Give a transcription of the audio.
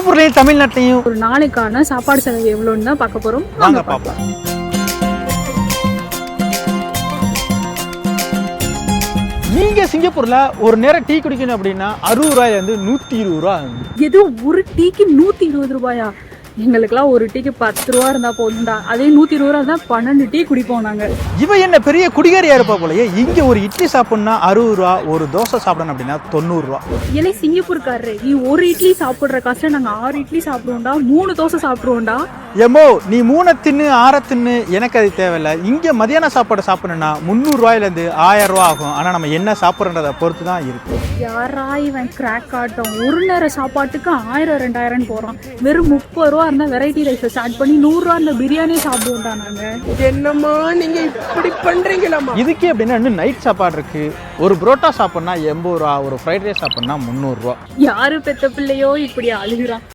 தமிழ்நாட்டிலையும் ஒரு நாளைக்கான சாப்பாடு செலவு எவ்வளோன்னு தான் பார்க்க போறோம். வாங்க பார்ப்போம். நீங்க சிங்கப்பூர்ல ஒரு நேரம் டீ குடிக்கணும் அப்படின்னா 60 ரூபாயிலிருந்து 120 ரூபா. ஏதோ ஒரு டீக்கு 120 ரூபாயா? எங்களுக்குலாம் ஒரு டீக்கு 10 ரூபா இருந்தா போதும்டா. அதே 120 ரூபா தான் 12 டீ குடிப்போம் நாங்க. இவ என்ன பெரிய குடிகாரியா இருப்பா போலயே. இங்க ஒரு இட்லி சாப்பிடணும்னா 60 ரூபா, ஒரு தோசை சாப்பிடணும் அப்படின்னா 90 ரூபா. ஏன்னா சிங்கப்பூர்காரரு நீ ஒரு இட்லி சாப்பிடுற காசுல நாங்க 6 இட்லி சாப்பிடுவோம்டா, 3 தோசை சாப்பிடுவோம்டா. ஏமோ நீ 3 தின்னு 6 தின்னு எனக்கு அது தேவையில்லை. இங்க மதியான சாப்பாடு சாப்பிடணும்னா 300 ரூபாயிலிருந்து 1000 ரூபா ஆகும். ஆனா நம்ம என்ன சாப்பிட்றத பொறுத்து தான் இருக்கு. யாரா இவன் கிராக் ஆட்டம் ஒரு நேரம் சாப்பாட்டுக்கு 1000 2000 போறான். வெறும் 30 ரூபா இருந்தா வெரைட்டி ரைஸ் ஸ்டார்ட் பண்ணி 100 ரூபா இந்த பிரியாணியே சாப்பிடுவோம்டா நாங்க. என்னம்மா நீங்க இப்படி பண்றீங்களாமா? இதுக்கே அப்படின்னா இன்னும் நைட் சாப்பாடு இருக்கு. ஒரு புரோட்டா சாப்பிடணும்னா 80 ரூபா, ஒரு ஃப்ரைட் ரைஸ் சாப்பிடணும்னா 300 ரூபா. யாரு பெத்த பிள்ளையோ இப்படி அழுகுறான்.